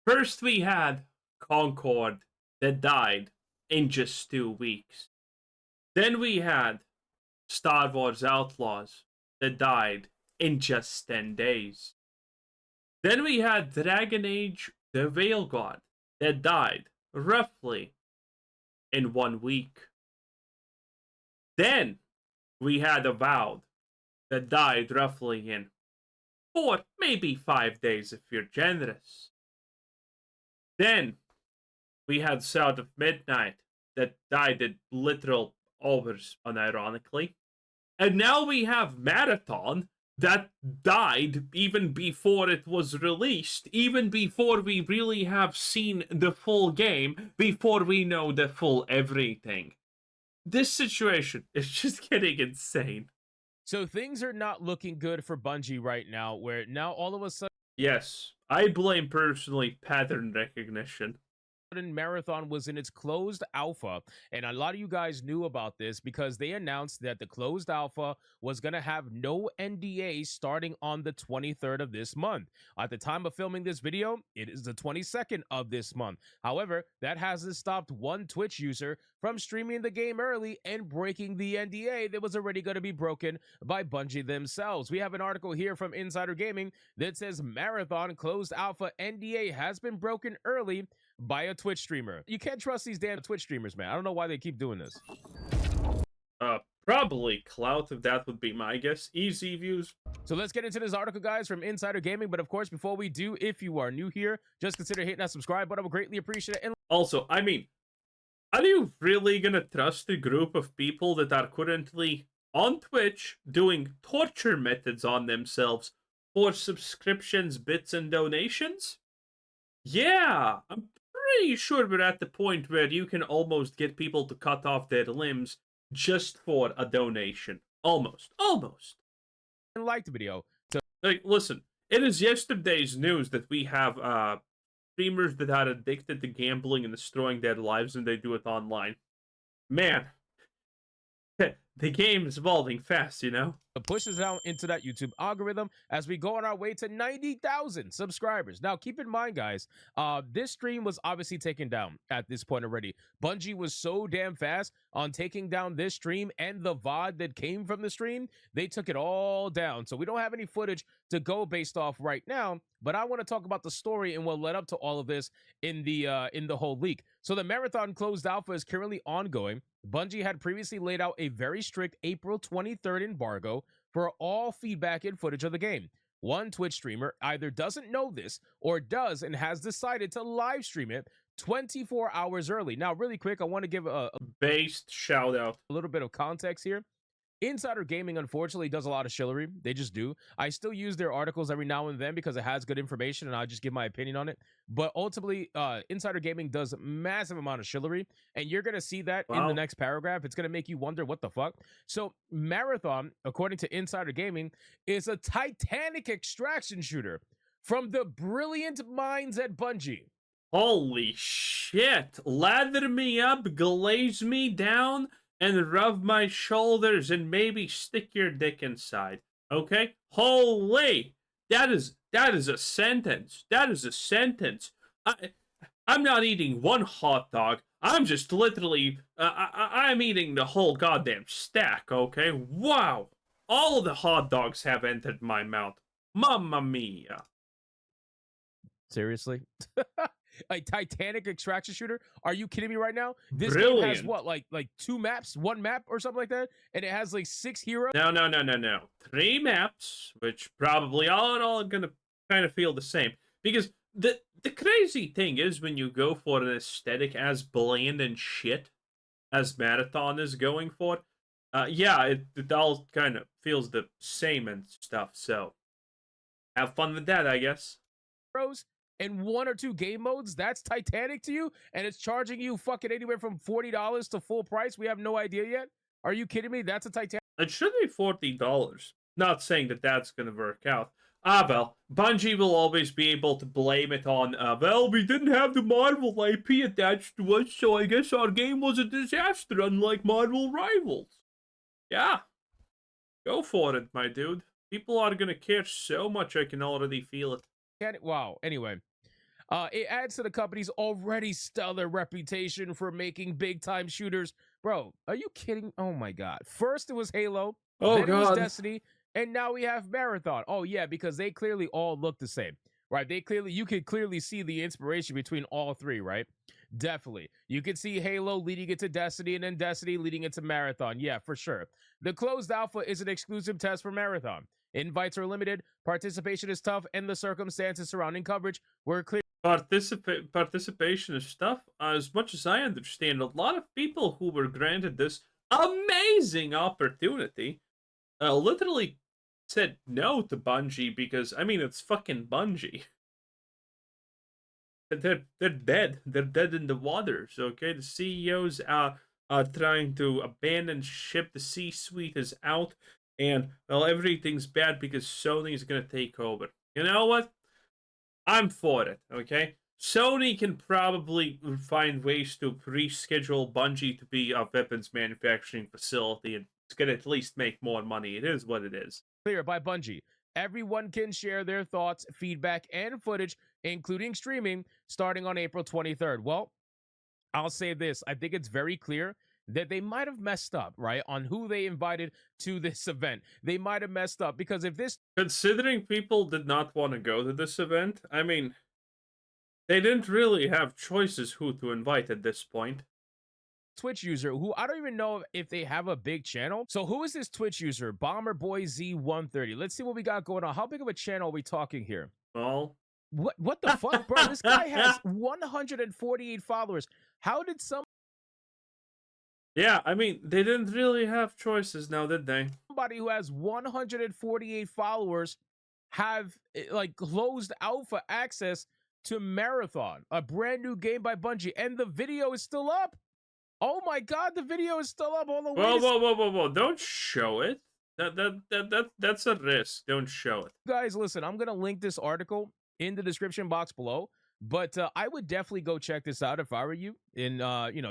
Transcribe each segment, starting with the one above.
First, we had Concord that died in just 2 weeks. Then we had Star Wars Outlaws that died in just 10 days. Then we had Dragon Age the Veil God that died roughly in 1 week. Then we had Avowed that died roughly in 4, maybe 5 days if you're generous. Then we had Sound of Midnight that died in literal hours, unironically. And now we have Marathon that died even before it was released, even before we really have seen the full game, before we know the full everything. This situation is just getting insane. So things are not looking good for Bungie right now, where now all of a sudden Yes, I blame personally pattern recognition. Marathon was in its closed alpha, and a lot of you guys knew about this because they announced that the closed alpha was going to have no NDA starting on the 23rd of this month. At the time of filming this video, it is the 22nd of this month. However, that hasn't stopped one Twitch user from streaming the game early and breaking the NDA that was already going to be broken by Bungie themselves. We have an article here from Insider Gaming that says Marathon closed alpha NDA has been broken early by a Twitch streamer. You can't trust these damn Twitch streamers, man. I don't know why they keep doing this. Probably clout, if that would be my guess. Easy views. So let's get into this article, guys, from Insider Gaming. But of course, before we do, if you are new here, just consider hitting that subscribe button. I would greatly appreciate it. And also, I mean, are you really gonna trust a group of people that are currently on Twitch doing torture methods on themselves for subscriptions, bits, and donations? Yeah, I'm pretty sure we're at the point where you can almost get people to cut off their limbs just for a donation. Almost. like the video. So, Like, listen, it is yesterday's news that we have streamers that are addicted to gambling and destroying their lives, and they do it online. Man, the game is evolving fast, you know? it pushes out into that YouTube algorithm as we go on our way to 90,000 subscribers. Now, keep in mind, guys, this stream was obviously taken down at this point already. Bungie was so damn fast on taking down this stream and the VOD that came from the stream. They took it all down. So we don't have any footage to go based off right now, but I want to talk about the story and what led up to all of this in the whole leak. So the Marathon closed alpha is currently ongoing. Bungie had previously laid out a very strict April 23rd embargo for all feedback and footage of the game. One Twitch streamer either doesn't know this or does and has decided to live stream it 24 hours early. Now, really quick, I want to give a Based shout out. little bit of context here. Insider Gaming, unfortunately, does a lot of shillery. They just do. I still use their articles every now and then because it has good information, and I'll just give my opinion on it. But ultimately, Insider Gaming does a massive amount of shillery, and you're going to see that in the next paragraph. It's going to make you wonder what the fuck. So, Marathon, according to Insider Gaming, is a Titanic extraction shooter from the brilliant minds at Bungie. Holy shit. Lather me up, glaze me down, and rub my shoulders and maybe stick your dick inside. Okay? Holy! That is a sentence. That is a sentence. I'm not eating one hot dog. I'm just literally I'm eating the whole goddamn stack, okay? Wow. All the hot dogs have entered my mouth. Mamma mia. Seriously? A Titanic extraction shooter? Are you kidding me right now? This Brilliant. game has what, like 2 maps, 1 map or something like that, and it has like 6 heroes. No. 3 maps, which probably all in all are gonna kind of feel the same. Because the crazy thing is when you go for an aesthetic as bland and shit as Marathon is going for, yeah, it all kind of feels the same and stuff. So have fun with that, I guess. And 1 or 2 game modes, that's Titanic to you, and it's charging you fucking anywhere from $40 to full price. We have no idea yet. Are you kidding me? That's a Titanic. It should be $40. Not saying that that's gonna work out. Well, Bungie will always be able to blame it on, well, we didn't have the Marvel IP attached to us, so I guess our game was a disaster, unlike Marvel Rivals. Yeah. Go for it, my dude. People are gonna care so much, I can already feel it. Wow. Anyway, It adds to the company's already stellar reputation for making big time shooters. Bro, are you kidding? Oh my god. First it was Halo, Oh then it was God. Destiny, and now we have Marathon. Oh yeah, because they clearly all look the same. Right? You could clearly see the inspiration between all three, right? Definitely. You could see Halo leading into Destiny and then Destiny leading into Marathon. Yeah, for sure. The closed alpha is an exclusive test for Marathon. Invites are limited, participation is tough, and the circumstances surrounding coverage were clear. Participation is tough. As much as I understand, a lot of people who were granted this amazing opportunity literally said no to Bungie because, I mean, it's fucking Bungie. They're dead. They're dead in the waters. Okay, the CEOs are trying to abandon ship. The C-suite is out, and well, everything's bad because Sony is gonna take over. You know what? I'm for it. Okay, Sony can probably find ways to reschedule Bungie to be a weapons manufacturing facility, and it's gonna at least make more money. It is what it is. Clear by Bungie. Everyone can share their thoughts, feedback, and footage, including streaming, starting on April 23rd. Well, I'll say this. I think it's very clear that they might have messed up, right, on who they invited to this event. They might have messed up because if this Considering people did not want to go to this event, I mean, they didn't really have choices who to invite at this point. Twitch user who I don't even know if they have a big channel. So who is this Twitch user? Bomber Boy Z130. Let's see what we got going on. How big of a channel are we talking here? Well, What the fuck, bro? This guy has 148 followers. How did yeah, I mean, they didn't really have choices now, did they? somebody who has 148 followers have like closed alpha access to Marathon, a brand new game by Bungie, and the video is still up? Oh my god, the video is still up all the way. Whoa! Don't show it. That's a risk. Don't show it. Guys, listen, I'm gonna link this article in the description box below, but I would definitely go check this out if I were you. And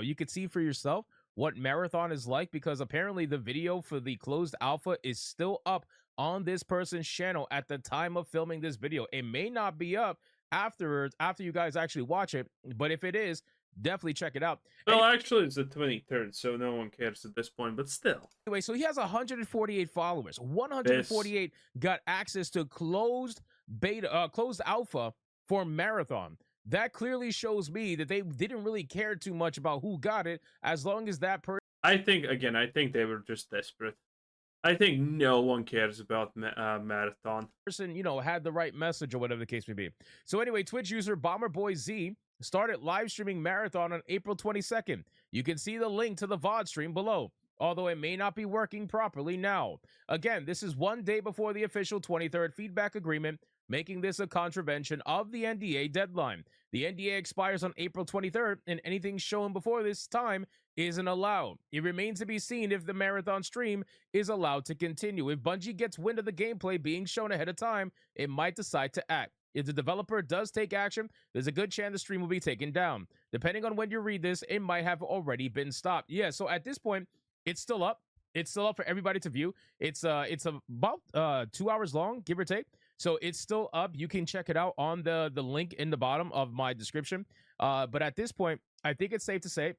you could see for yourself what Marathon is like, because apparently the video for the closed alpha is still up on this person's channel at the time of filming this video. It may not be up afterwards after you guys actually watch it, but if it is, definitely check it out. Well, actually, it's the 23rd, so no one cares at this point, but still. Anyway, so he has 148 followers. 148 got access to closed alpha for Marathon. That clearly shows me that they didn't really care too much about who got it, as long as that person. I think they were just desperate. I think no one cares about Marathon. Had the right message or whatever the case may be. So anyway, Twitch user Bomber Boy Z started live streaming Marathon on April 22nd. You can see the link to the VOD stream below, although it may not be working properly now. Again, this is one day before the official 23rd feedback agreement, making this a contravention of the NDA deadline. The NDA expires on April 23rd, and anything shown before this time isn't allowed. It remains to be seen if the Marathon stream is allowed to continue. If Bungie gets wind of the gameplay being shown ahead of time, it might decide to act. If the developer does take action, there's a good chance the stream will be taken down. Depending on when you read this, it might have already been stopped. Yeah, so at this point, it's still up. It's still up for everybody to view. It's about 2 hours long, give or take. So it's still up. You can check it out on the link in the bottom of my description. But at this point, I think it's safe to say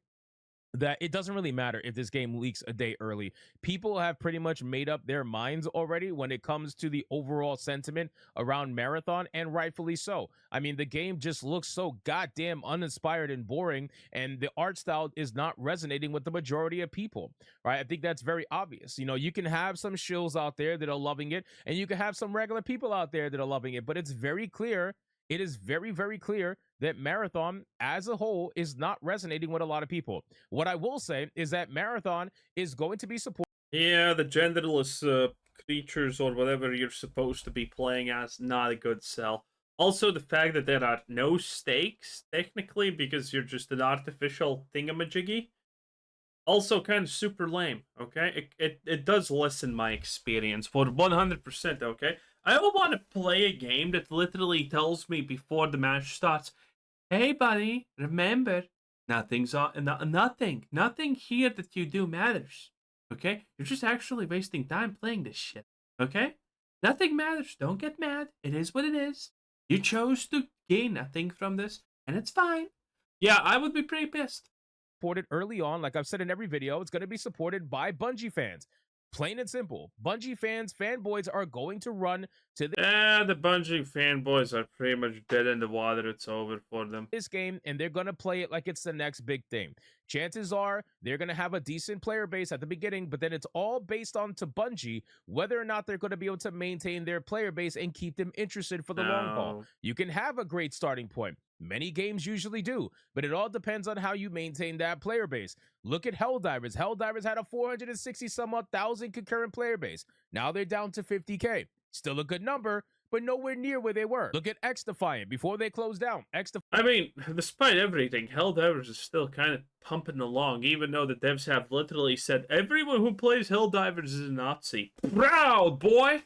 that it doesn't really matter if this game leaks a day early. People have pretty much made up their minds already when it comes to the overall sentiment around Marathon, and rightfully so. I mean, the game just looks so goddamn uninspired and boring, and the art style is not resonating with the majority of people, right? I think that's very obvious. You can have some shills out there that are loving it, and you can have some regular people out there that are loving it, but it's very clear. It is very, very clear that Marathon as a whole is not resonating with a lot of people. What I will say is that Marathon is going to be supported. Yeah, the genderless creatures or whatever you're supposed to be playing as, not a good sell. Also, the fact that there are no stakes, technically, because you're just an artificial thingamajiggy, also kind of super lame, okay? It does lessen my experience for 100%, okay? I don't want to play a game that literally tells me before the match starts, hey buddy, remember, nothing here that you do matters, okay? You're just actually wasting time playing this shit, okay? Nothing matters, don't get mad, it is what it is. You chose to gain nothing from this, and it's fine. Yeah, I would be pretty pissed. Supported early on, like I've said in every video, it's going to be supported by Bungie fans. Plain and simple. Bungie fans, fanboys are going to run to The Bungie fanboys are pretty much dead in the water. It's over for them. this game, and they're going to play it like it's the next big thing. Chances are they're going to have a decent player base at the beginning, but then it's all based on to Bungie whether or not they're going to be able to maintain their player base and keep them interested for the long haul. You can have a great starting point. Many games usually do, but it all depends on how you maintain that player base. Look at Helldivers. Helldivers had a 460 some odd thousand concurrent player base. Now they're down to 50K. Still a good number, but nowhere near where they were. Look at X Defiant before they closed down. I mean, despite everything, Helldivers is still kind of pumping along, even though the devs have literally said everyone who plays Helldivers is a Nazi. Proud, boy!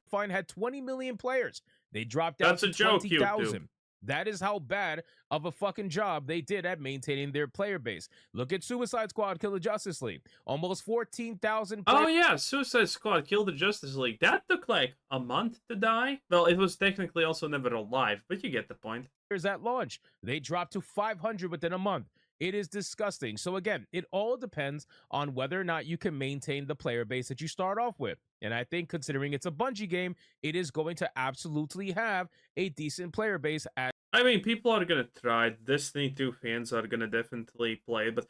Defiant had 20 million players. They dropped down That's to a joke, 20,000. That is how bad of a fucking job they did at maintaining their player base. Look at Suicide Squad Kill the Justice League. Almost 14,000 players. Oh yeah, Suicide Squad Kill the Justice League. That took like a month to die. Well, it was technically also never alive, but you get the point. At launch. They dropped to 500 within a month. It is disgusting. So again, it all depends on whether or not you can maintain the player base that you start off with. And I think considering it's a Bungie game, it is going to absolutely have a decent player base. I mean, people are gonna try. Destiny 2 fans are gonna definitely play, but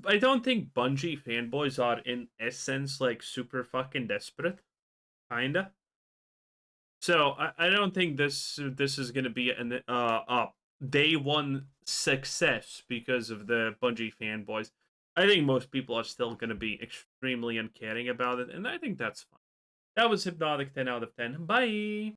I don't think Bungie fanboys are in essence like super fucking desperate. Kinda. So I don't think this is gonna be an day one success because of the Bungie fanboys. I think most people are still gonna be extremely uncaring about it, and I think that's fine. That was Hypnotic 10 out of 10. Bye.